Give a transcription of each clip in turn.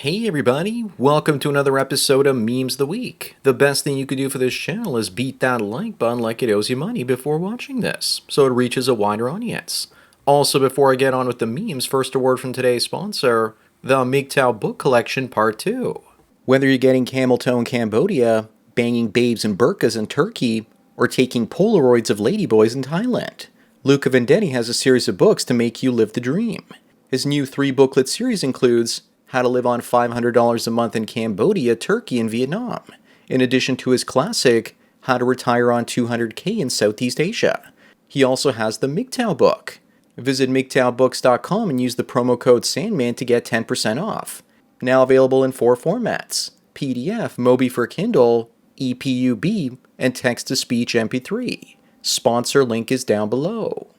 Hey everybody, welcome to another episode of Memes of the Week. The best thing you could do for this channel is beat that like button like it owes you money before watching this, so it reaches a wider audience. Also, before I get on with the memes, first a word from today's sponsor, the MGTOW Book Collection Part 2. Whether you're getting camel toe in Cambodia, banging babes in burqas in Turkey, or taking Polaroids of ladyboys in Thailand, Luca Vendetti has a series of books to make you live the dream. His new 3-booklet series includes How to Live on $500 a Month in Cambodia, Turkey, and Vietnam, in addition to his classic How to Retire on $200K in Southeast Asia. He also has the MGTOW book. Visit MGTOWbooks.com and use the promo code Sandman to get 10% off. Now available in 4 formats: PDF, Mobi for Kindle, EPUB, and text-to-speech MP3. Sponsor link is down below.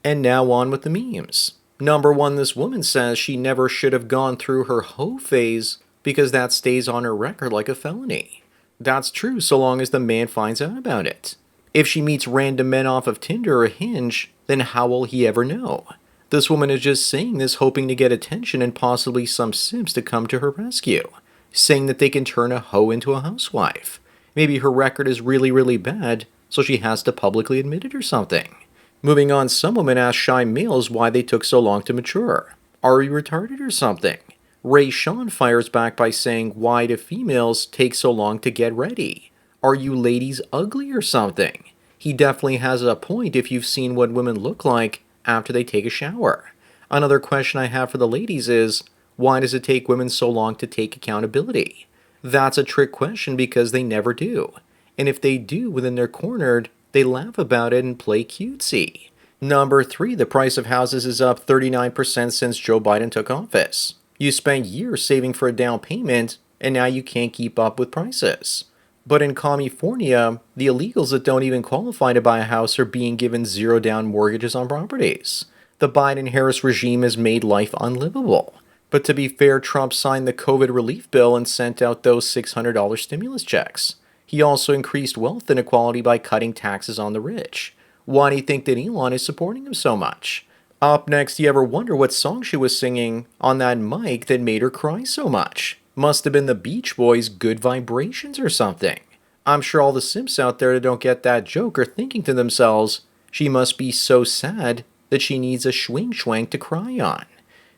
And now on with the memes. Number 1, this woman says she never should have gone through her hoe phase because that stays on her record like a felony. That's true so long as the man finds out about it. If she meets random men off of Tinder or Hinge, then how will he ever know? This woman is just saying this hoping to get attention and possibly some simps to come to her rescue, saying that they can turn a hoe into a housewife. Maybe her record is really bad, so she has to publicly admit it or something. Moving on, some women ask shy males why they took so long to mature. Are we retarded or something? Ray Sean fires back by saying, why do females take so long to get ready? Are you ladies ugly or something? He definitely has a point if you've seen what women look like after they take a shower. Another question I have for the ladies is, why does it take women so long to take accountability? That's a trick question because they never do. And if they do, when they're cornered, they laugh about it and play cutesy. Number 3, the price of houses is up 39% since Joe Biden took office. You spent years saving for a down payment, and now you can't keep up with prices. But in California, the illegals that don't even qualify to buy a house are being given zero down mortgages on properties. The Biden-Harris regime has made life unlivable. But to be fair, Trump signed the COVID relief bill and sent out those $600 stimulus checks. He also increased wealth inequality by cutting taxes on the rich. Why do you think that Elon is supporting him so much? Up next, you ever wonder what song she was singing on that mic that made her cry so much? Must have been the Beach Boys' Good Vibrations or something. I'm sure all the simps out there that don't get that joke are thinking to themselves, she must be so sad that she needs a schwing to cry on.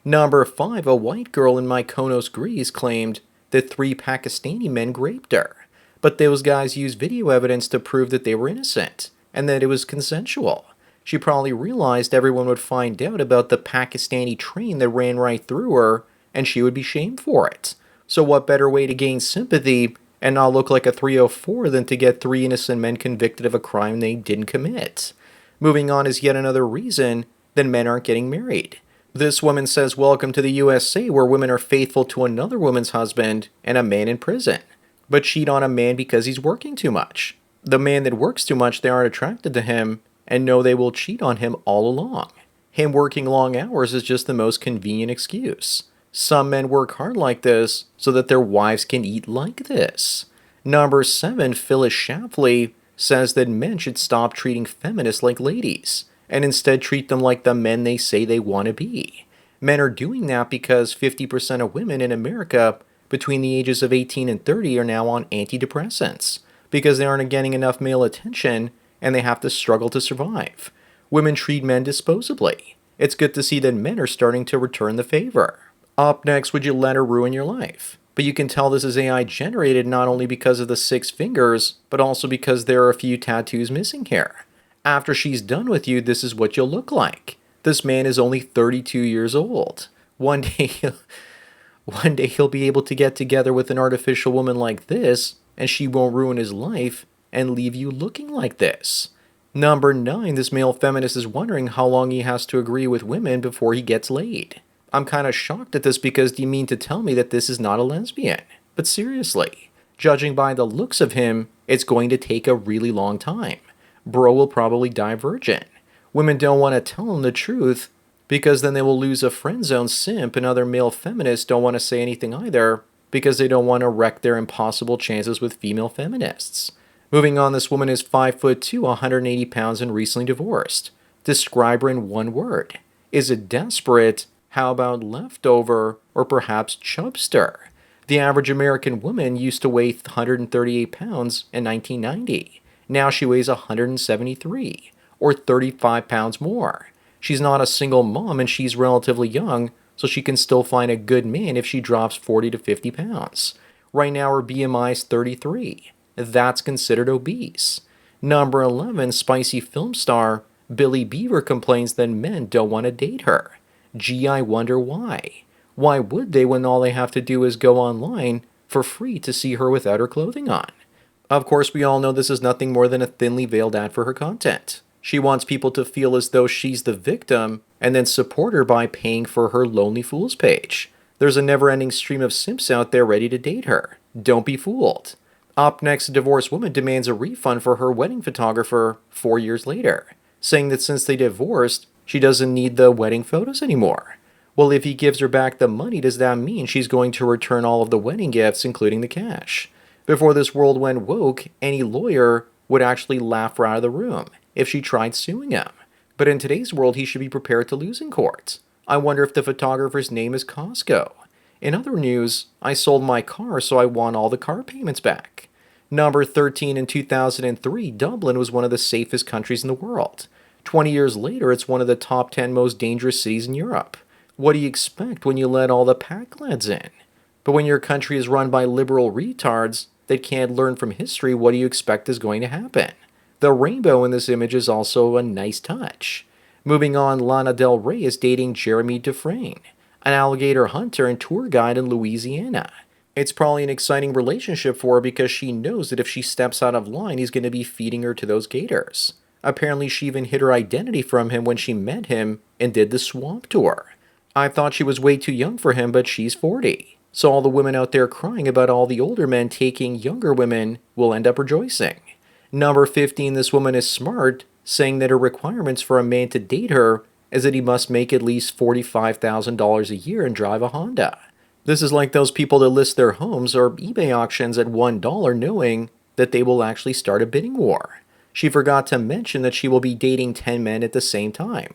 Number 5, a white girl in Mykonos, Greece claimed that 3 Pakistani men raped her. But those guys used video evidence to prove that they were innocent, and that it was consensual. She probably realized everyone would find out about the Pakistani train that ran right through her, and she would be shamed for it. So what better way to gain sympathy and not look like a 304 than to get 3 innocent men convicted of a crime they didn't commit? Moving on is yet another reason that men aren't getting married. This woman says, welcome to the USA, where women are faithful to another woman's husband and a man in prison, but cheat on a man because he's working too much. The man that works too much, they aren't attracted to him and know they will cheat on him all along. Him working long hours is just the most convenient excuse. Some men work hard like this so that their wives can eat like this. Number 7, Phyllis Schlafly says that men should stop treating feminists like ladies and instead treat them like the men they say they want to be. Men are doing that because 50% of women in America between the ages of 18 and 30 are now on antidepressants because they aren't getting enough male attention and they have to struggle to survive. Women treat men disposably. It's good to see that men are starting to return the favor. Up next, would you let her ruin your life? But you can tell this is AI generated not only because of the 6 fingers, but also because there are a few tattoos missing here. After she's done with you, this is what you'll look like. This man is only 32 years old. One day he'll be able to get together with an artificial woman like this, and she won't ruin his life and leave you looking like this. Number 9, this male feminist is wondering how long he has to agree with women before he gets laid. I'm kind of shocked at this because do you mean to tell me that this is not a lesbian? But seriously, judging by the looks of him, it's going to take a really long time. Bro will probably die virgin. Women don't want to tell him the truth because then they will lose a friend zone simp, and other male feminists don't want to say anything either because they don't want to wreck their impossible chances with female feminists. Moving on, this woman is 5'2", 180 pounds, and recently divorced. Describe her in one word. Is it desperate? How about leftover or perhaps chubster? The average American woman used to weigh 138 pounds in 1990. Now she weighs 173, or 35 pounds more. She's not a single mom and she's relatively young, so she can still find a good man if she drops 40 to 50 pounds. Right now her BMI is 33. That's considered obese. Number 11, spicy film star Billy Beaver complains that men don't want to date her. Gee, I wonder why. Why would they when all they have to do is go online for free to see her without her clothing on? Of course, we all know this is nothing more than a thinly veiled ad for her content. She wants people to feel as though she's the victim and then support her by paying for her Lonely Fools page. There's a never-ending stream of simps out there ready to date her. Don't be fooled. Up next, a divorced woman demands a refund for her wedding photographer 4 years later, saying that since they divorced, she doesn't need the wedding photos anymore. Well, if he gives her back the money, does that mean she's going to return all of the wedding gifts, including the cash? Before this world went woke, any lawyer would actually laugh her out of the room if she tried suing him. But in today's world, he should be prepared to lose in court. I wonder if the photographer's name is Costco. In other news, I sold my car, so I won all the car payments back. Number 13 in 2003, Dublin was one of the safest countries in the world. 20 years later, it's one of the top 10 most dangerous cities in Europe. What do you expect when you let all the pack lads in? But when your country is run by liberal retards that can't learn from history, what do you expect is going to happen? The rainbow in this image is also a nice touch. Moving on, Lana Del Rey is dating Jeremy Dufresne, an alligator hunter and tour guide in Louisiana. It's probably an exciting relationship for her because she knows that if she steps out of line, he's going to be feeding her to those gators. Apparently, she even hid her identity from him when she met him and did the swamp tour. I thought she was way too young for him, but she's 40. So all the women out there crying about all the older men taking younger women will end up rejoicing. Number 15, this woman is smart, saying that her requirements for a man to date her is that he must make at least $45,000 a year and drive a Honda. This is like those people that list their homes or eBay auctions at $1 knowing that they will actually start a bidding war. She forgot to mention that she will be dating 10 men at the same time.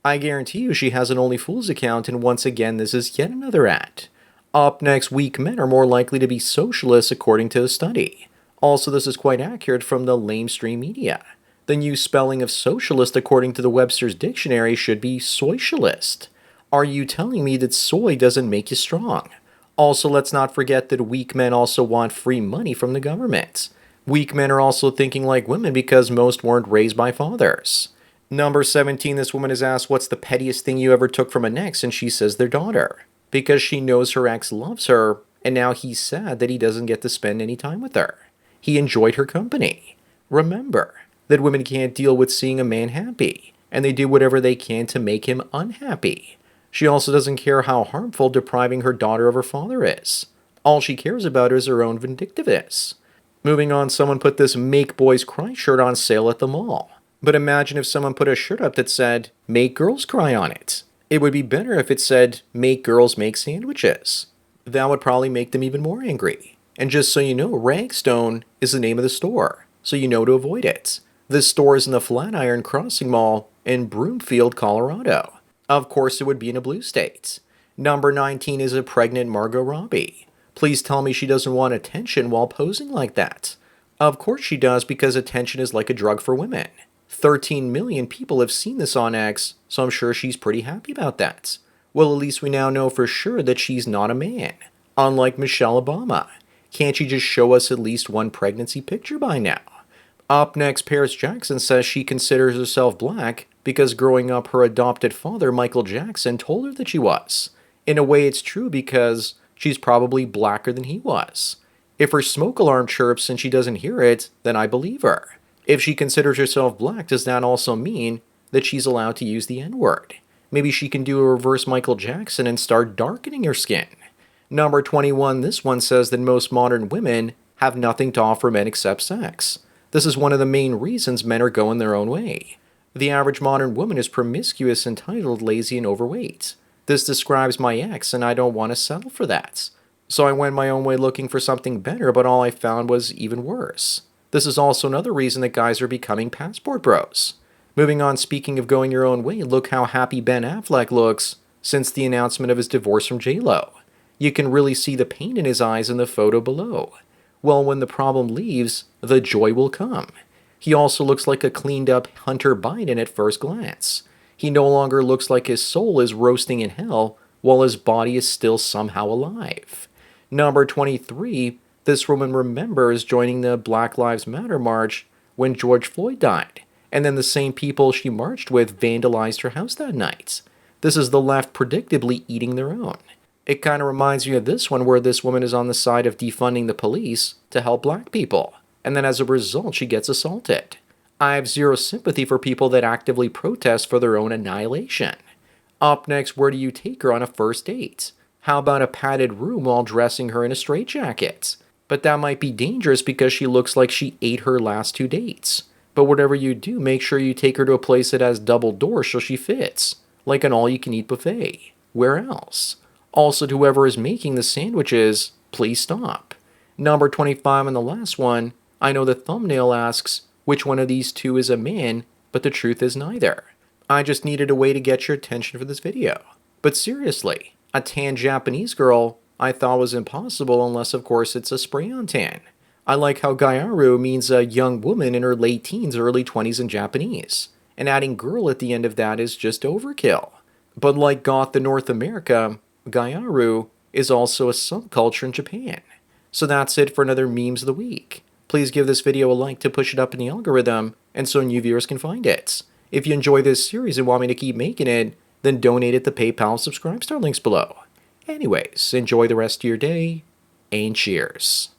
I guarantee you she has an Only Fools account, and once again this is yet another ad. Up next, weak men are more likely to be socialists according to a study. Also, this is quite accurate from the lamestream media. The new spelling of socialist according to the Webster's Dictionary should be soicialist. Are you telling me that soy doesn't make you strong? Also, let's not forget that weak men also want free money from the government. Weak men are also thinking like women because most weren't raised by fathers. Number 17, this woman is asked what's the pettiest thing you ever took from an ex, and she says their daughter. Because she knows her ex loves her, and now he's sad that he doesn't get to spend any time with her. He enjoyed her company. Remember that women can't deal with seeing a man happy, and they do whatever they can to make him unhappy. She also doesn't care how harmful depriving her daughter of her father is. All she cares about is her own vindictiveness. Moving on, someone put this Make Boys Cry shirt on sale at the mall. But imagine if someone put a shirt up that said, Make Girls Cry on it. It would be better if it said, Make Girls Make Sandwiches. That would probably make them even more angry. And just so you know, Ragstone is the name of the store, so you know to avoid it. This store is in the Flatiron Crossing Mall in Broomfield, Colorado. Of course, it would be in a blue state. Number 19 is a pregnant Margot Robbie. Please tell me she doesn't want attention while posing like that. Of course she does, because attention is like a drug for women. 13 million people have seen this on X, so I'm sure she's pretty happy about that. Well, at least we now know for sure that she's not a man. Unlike Michelle Obama. Can't she just show us at least one pregnancy picture by now? Up next, Paris Jackson says she considers herself black because growing up her adopted father, Michael Jackson, told her that she was. In a way, it's true because she's probably blacker than he was. If her smoke alarm chirps and she doesn't hear it, then I believe her. If she considers herself black, does that also mean that she's allowed to use the N-word? Maybe she can do a reverse Michael Jackson and start darkening her skin. Number 21, this one says that most modern women have nothing to offer men except sex. This is one of the main reasons men are going their own way. The average modern woman is promiscuous, entitled, lazy, and overweight. This describes my ex, and I don't want to settle for that. So I went my own way looking for something better, but all I found was even worse. This is also another reason that guys are becoming passport bros. Moving on, speaking of going your own way, look how happy Ben Affleck looks since the announcement of his divorce from J-Lo. You can really see the pain in his eyes in the photo below. Well, when the problem leaves, the joy will come. He also looks like a cleaned up Hunter Biden at first glance. He no longer looks like his soul is roasting in hell while his body is still somehow alive. Number 23, this woman remembers joining the Black Lives Matter march when George Floyd died, and then the same people she marched with vandalized her house that night. This is the left predictably eating their own. It kind of reminds me of this one where this woman is on the side of defunding the police to help black people, and then as a result she gets assaulted. I have zero sympathy for people that actively protest for their own annihilation. Up next, where do you take her on a first date? How about a padded room while dressing her in a straitjacket? But that might be dangerous because she looks like she ate her last 2 dates. But whatever you do, make sure you take her to a place that has double doors so she fits, like an all-you-can-eat buffet. Where else? Also, to whoever is making the sandwiches, please stop. Number 25 and the last one, I know the thumbnail asks, which one of these two is a man, but the truth is neither. I just needed a way to get your attention for this video. But seriously, a tan Japanese girl I thought was impossible unless of course it's a spray-on tan. I like how Gyaru means a young woman in her late teens or early 20s in Japanese, and adding girl at the end of that is just overkill. But like goth in North America, Gyaru is also a subculture in Japan. So that's it for another Memes of the Week. Please give this video a like to push it up in the algorithm and so new viewers can find it. If you enjoy this series and want me to keep making it, then donate at the PayPal and Subscribe Star links below. Anyways, enjoy the rest of your day, and cheers.